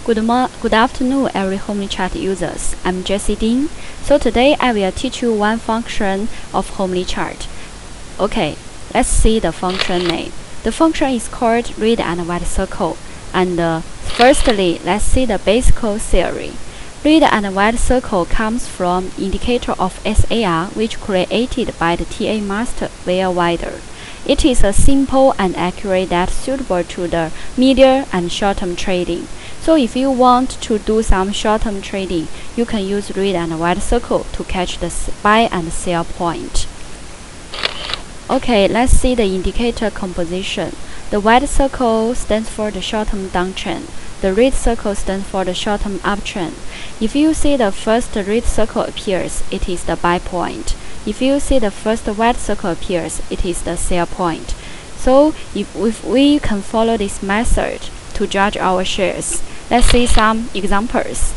Good afternoon, every Homely Chart users. I'm Jessie Ding. So today I will teach you one function of Homely Chart. Okay, let's see the function name. The function is called read and write circle. And firstly, let's see the basic theory. Read and write circle comes from indicator of SAR, which created by the TA master via Wider. It is a simple and accurate that suitable to the medium and short-term trading. So if you want to do some short-term trading, you can use read and write circle to catch the buy and sell point. Okay, let's see the indicator composition. The white circle stands for the short-term downtrend. The red circle stands for the short-term uptrend. If you see the first red circle appears, it is the buy point. If you see the first white circle appears, it is the sell point. So if we can follow this method to judge our shares, let's see some examples.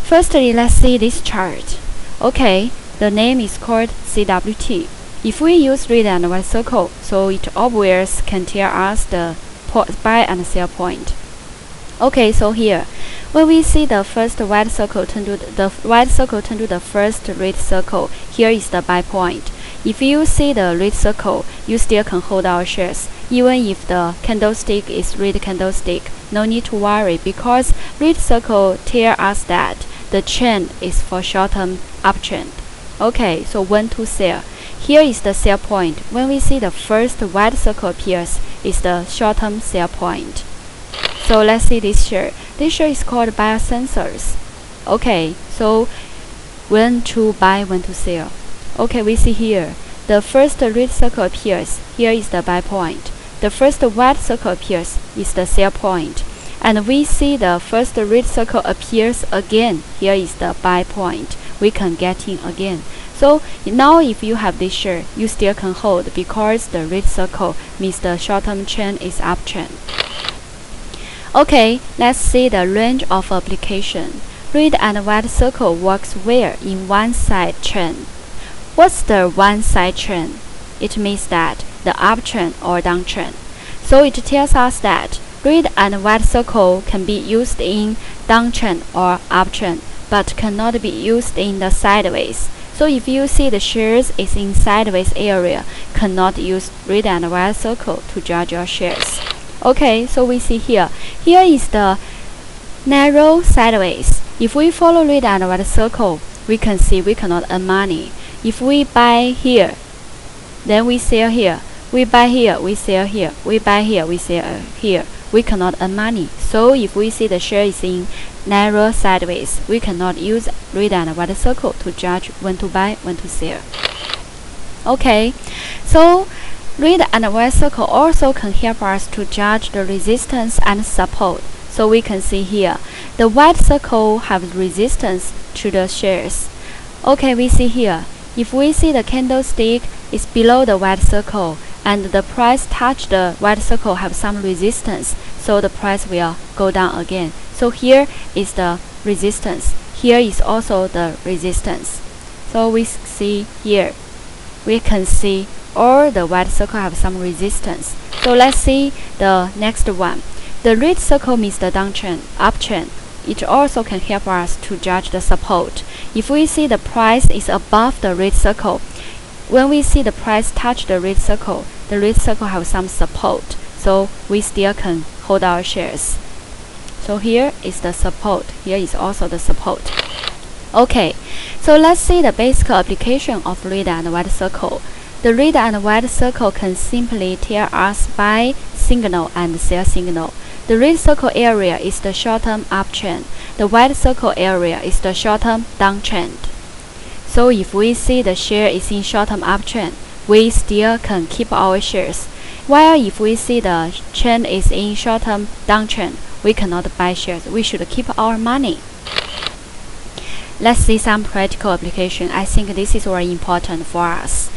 Firstly, let's see this chart. Okay, the name is called CWT. If we use red and white circle, so it always can tell us the buy and sell point. Okay, so here, when we see the first white circle turn to the first red circle, here is the buy point. If you see the red circle, you still can hold our shares. Even if the candlestick is red candlestick, no need to worry because red circle tell us that the trend is for short-term uptrend. Okay, so when to sell. Here is the sell point. When we see the first white circle appears, is the short-term sell point. So let's see this share. This share is called Biosensors. Okay, so when to buy, when to sell. Okay, we see here. The first red circle appears. Here is the buy point. The first white circle appears is the sell point. And we see the first red circle appears again. Here is the buy point. We can get in again. So now if you have this share, you still can hold because the red circle means the short-term trend is uptrend. Okay, let's see the range of application. Red and white circle works well in one-side trend. What's the one-side trend? It means that the uptrend or downtrend. So it tells us that red and white circle can be used in downtrend or uptrend, but cannot be used in the sideways. So if you see the shares is in sideways area, cannot use red and white circle to judge your shares. Okay, so we see here. Here is the narrow sideways. If we follow red and white circle, we can see we cannot earn money. If we buy here, then we sell here. We buy here, we sell here. We buy here, we sell here. We cannot earn money. So if we see the share is in narrow sideways, we cannot use red and white circle to judge when to buy, when to sell. Okay, so red and white circle also can help us to judge the resistance and support. So we can see here, the white circle have resistance to the shares. Okay, we see here, if we see the candlestick is below the white circle and the price touch the white circle have some resistance, so the price will go down again. So here is the resistance. Here is also the resistance. So we see here, we can see all the white circle have some resistance. So let's see the next one. The red circle means the downtrend, uptrend. It also can help us to judge the support. If we see the price is above the red circle, when we see the price touch the red circle have some support. So we still can hold our shares. So here is the support. Here is also the support. Okay, so let's see the basic application of red and white circle. The red and white circle can simply tell us buy signal and sell signal. The red circle area is the short-term uptrend. The white circle area is the short-term downtrend. So if we see the share is in short-term uptrend, we still can keep our shares. While if we see the trend is in short-term downtrend, we cannot buy shares. We should keep our money. Let's see some practical application. I think this is very important for us.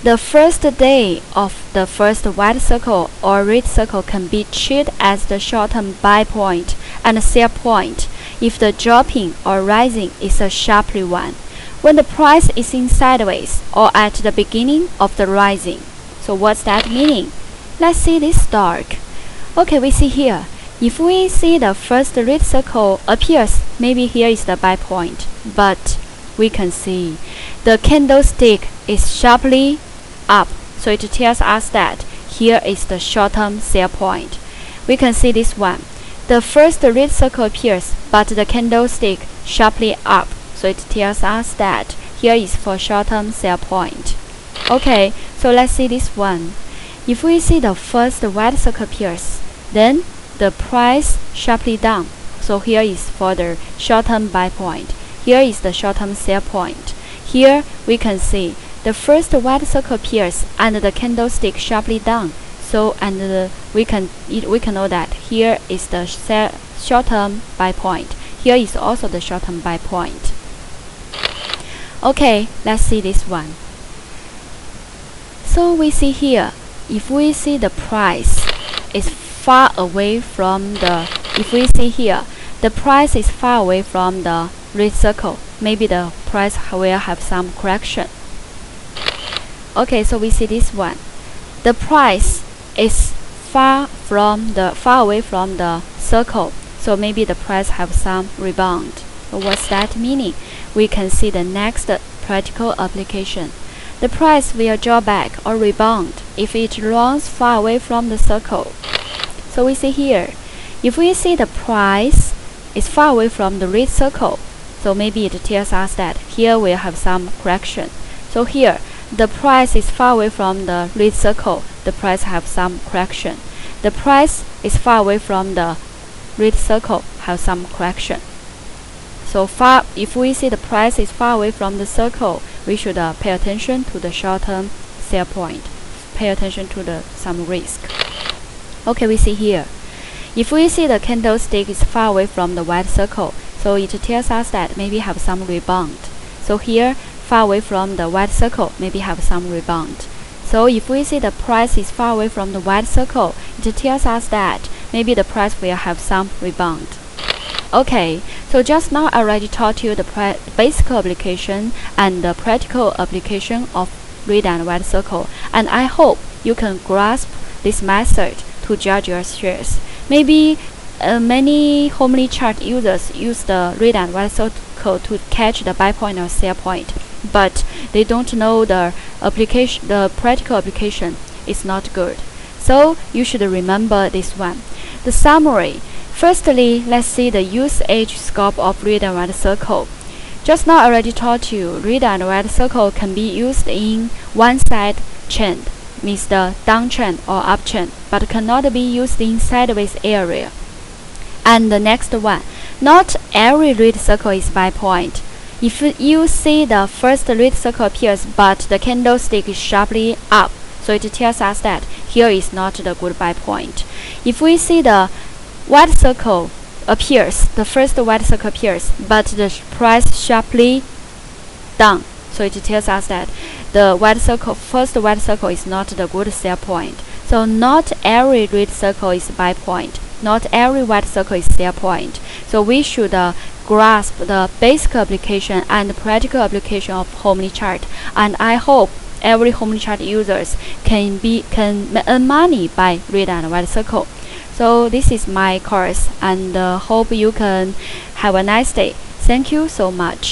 The first day of the first white circle or red circle can be treated as the short-term buy point and sell point if the dropping or rising is a sharply one. When the price is in sideways or at the beginning of the rising. So what's that meaning? Let's see this dark. Okay, we see here. If we see the first red circle appears, maybe here is the buy point, but we can see the candlestick is sharply up, so it tells us that here is the short-term sell point. We can see this one. The first red circle appears, but the candlestick sharply up, so it tells us that here is for short-term sell point. Okay, so let's see this one. If we see the first white circle appears, then the price sharply down, so here is for the short-term buy point. Here is the short-term sell point. Here we can see the first white circle appears and the candlestick sharply down. So we can know that here is the short-term buy point. Here is also the short-term buy point. Okay, let's see this one. So we see here, if we see the price is far away from the, if we see here, the price is far away from the red circle, maybe the price will have some correction. Okay, so we see this one. The price is far away from the circle, so maybe the price have some rebound. So what's that meaning? We can see the next practical application. The price will draw back or rebound if it runs far away from the circle. So we see here, if we see the price is far away from the red circle, so maybe it tells us that here we'll have some correction. So here, the price is far away from the red circle, the price have some correction. The price is far away from the red circle, have some correction. So far, if we see the price is far away from the circle, we should pay attention to the short-term sell point. Pay attention to some risk. Okay, we see here. If we see the candlestick is far away from the white circle, so it tells us that maybe have some rebound. So here, far away from the white circle, maybe have some rebound. So if we see the price is far away from the white circle, it tells us that maybe the price will have some rebound. Okay, so just now I already taught you the basic application and the practical application of red and white circle, and I hope you can grasp this method to judge your shares. Maybe many homely chart users use the red and white circle to catch the buy point or sell point, but they don't know the application. The practical application is not good. So you should remember this one. The summary. Firstly, let's see the usage scope of red and white circle. Just now I already taught you red and white circle can be used in one-side trend, means the downtrend or uptrend, but cannot be used in sideways area. And the next one, not every red circle is buy point. If you see the first red circle appears but the candlestick is sharply up, so it tells us that here is not the good buy point. If we see the white circle appears, the first white circle appears, but the price sharply down, so it tells us that the first white circle is not the good sell point. So not every red circle is buy point, not every white circle is sell point. So we should grasp the basic application and practical application of homely chart, and I hope every homely chart users can earn money by red and white circle. So this is my course, and hope you can have a nice day. Thank you so much.